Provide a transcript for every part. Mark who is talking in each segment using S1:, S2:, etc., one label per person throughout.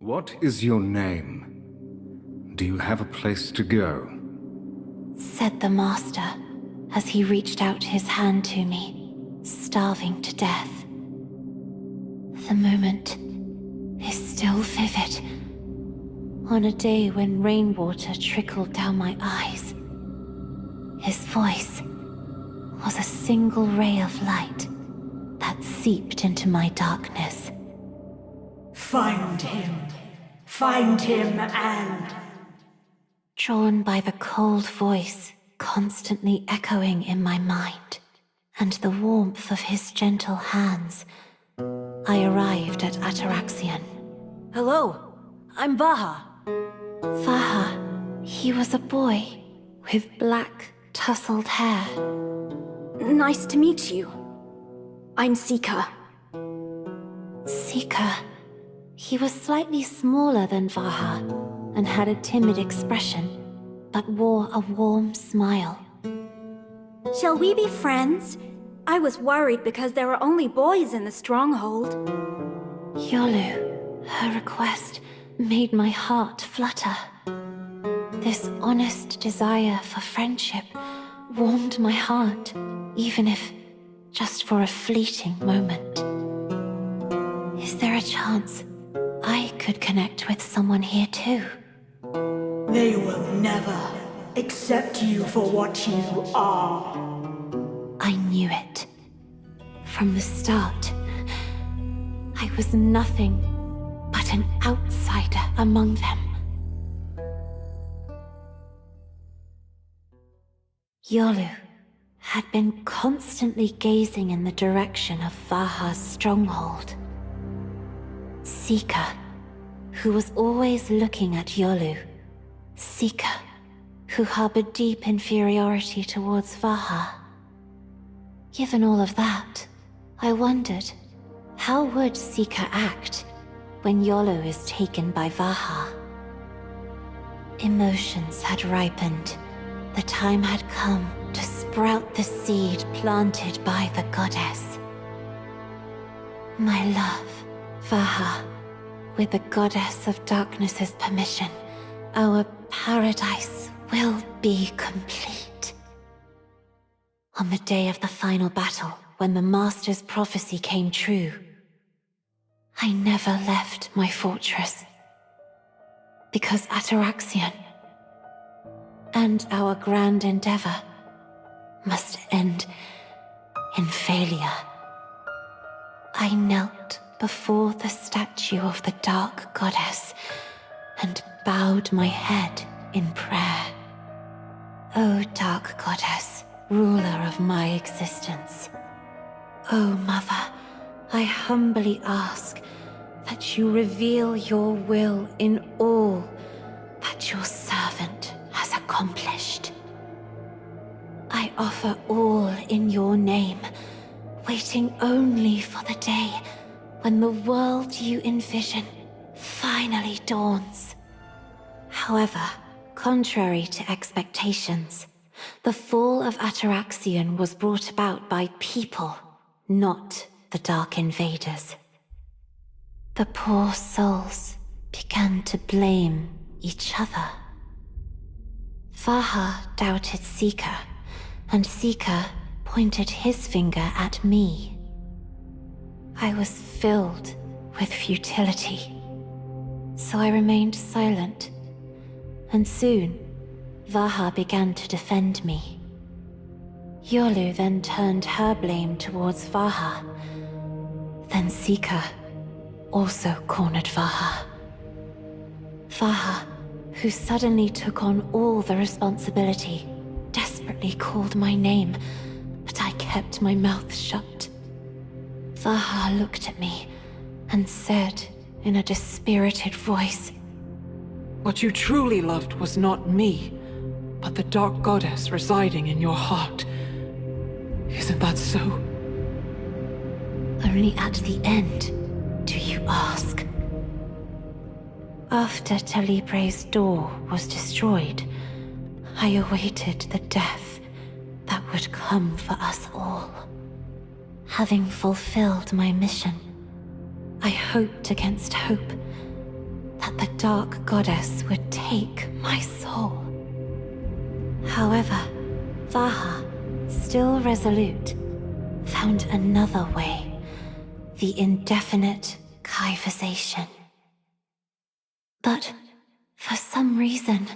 S1: What is your name? Do you have a place to go?
S2: Said the master as he reached out his hand to me, starving to death. The moment is still vivid. On a day when rainwater trickled down my eyes, his voice was a single ray of light that seeped into my darkness.
S3: Find him. Find him and...
S2: Drawn by the cold voice constantly echoing in my mind, and the warmth of his gentle hands, I arrived at Ataraxion.
S4: Hello, I'm Vaha.
S2: Vaha, he was a boy with black, tousled hair.
S4: Nice to meet you. I'm Sika.
S2: Sika. He was slightly smaller than Vaha and had a timid expression, but wore a warm smile.
S4: Shall we be friends? I was worried because there were only boys in the stronghold.
S2: Yolu, her request made my heart flutter. This honest desire for friendship warmed my heart, even if just for a fleeting moment. Is there a chance I could connect with someone here too?
S3: They will never accept you for what you are.
S2: I knew it. From the start, I was nothing but an outsider among them. Yolu had been constantly gazing in the direction of Vaha's stronghold. Sika, who was always looking at Yolu. Sika, who harbored deep inferiority towards Vaha. Given all of that, I wondered, how would Sika act when Yolu is taken by Vaha? Emotions had ripened. The time had come to sprout the seed planted by the goddess. My love, Vaha, with the goddess of darkness's permission, our paradise will be complete. On the day of the final battle, when the Master's prophecy came true, I never left my fortress. Because Ataraxion and our grand endeavor must end in failure. I knelt before the statue of the Dark Goddess and bowed my head in prayer. O Dark Goddess, ruler of my existence. O Mother, I humbly ask that you reveal your will in all that your servant has accomplished. I offer all in your name, waiting only for the day when the world you envision finally dawns. However, contrary to expectations, the fall of Ataraxion was brought about by people, not the Dark Invaders. The poor souls began to blame each other. Vaha doubted Sika, and Sika pointed his finger at me. I was filled with futility, so I remained silent, and soon Vaha began to defend me. Yolu then turned her blame towards Vaha. Then Sika also cornered Vaha. Vaha, who suddenly took on all the responsibility, desperately called my name, but I kept my mouth shut. Vaha looked at me and said in a dispirited voice,
S5: "What you truly loved was not me, but the Dark Goddess residing in your heart. Isn't that so?"
S2: Only at the end do you ask. After Talibre's door was destroyed, I awaited the death that would come for us all. Having fulfilled my mission, I hoped against hope the Dark Goddess would take my soul. However, Vaha, still resolute, found another way. The indefinite Kaivization. But for some reason,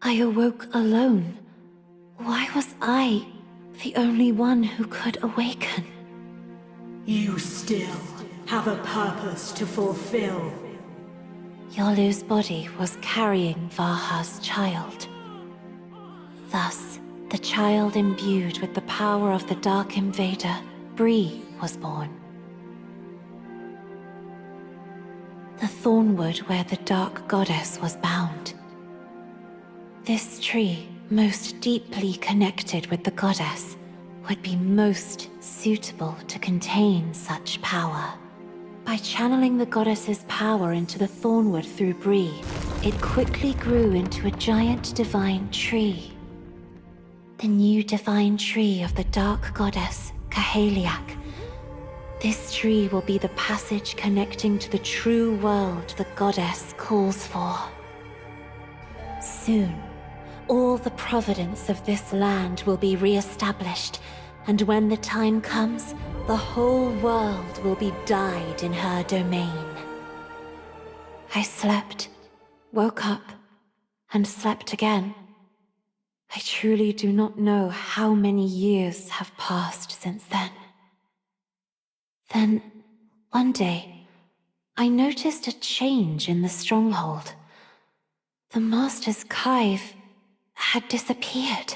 S2: I awoke alone. Why was I the only one who could awaken?
S3: You still have a purpose to fulfill.
S2: Yolu's body was carrying Vaha's child. Thus, the child imbued with the power of the Dark Invader, Bree, was born. The thornwood where the Dark Goddess was bound. This tree, most deeply connected with the Goddess, would be most suitable to contain such power. By channeling the Goddess's power into the thornwood through Bree, it quickly grew into a giant divine tree. The new divine tree of the Dark Goddess, Kaheliak. This tree will be the passage connecting to the true world the Goddess calls for. Soon, all the providence of this land will be re-established, and when the time comes, the whole world will be dyed in her domain. I slept, woke up, and slept again. I truly do not know how many years have passed since then. Then, one day, I noticed a change in the stronghold. The Master's Kive had disappeared.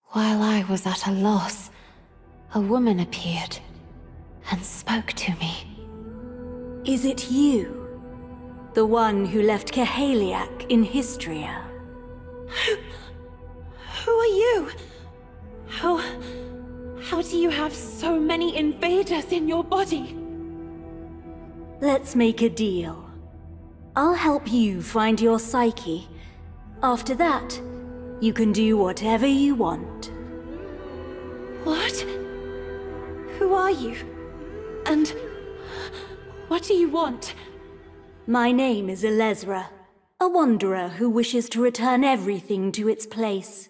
S2: While I was at a loss, a woman appeared and spoke to me.
S4: Is it you? The one who left Kaheliak in Histria?
S2: Who are you? How do you have so many invaders in your body?
S4: Let's make a deal. I'll help you find your psyche. After that, you can do whatever you want.
S2: What? Who are you? And what do you want?
S4: My name is Elezra, a wanderer who wishes to return everything to its place.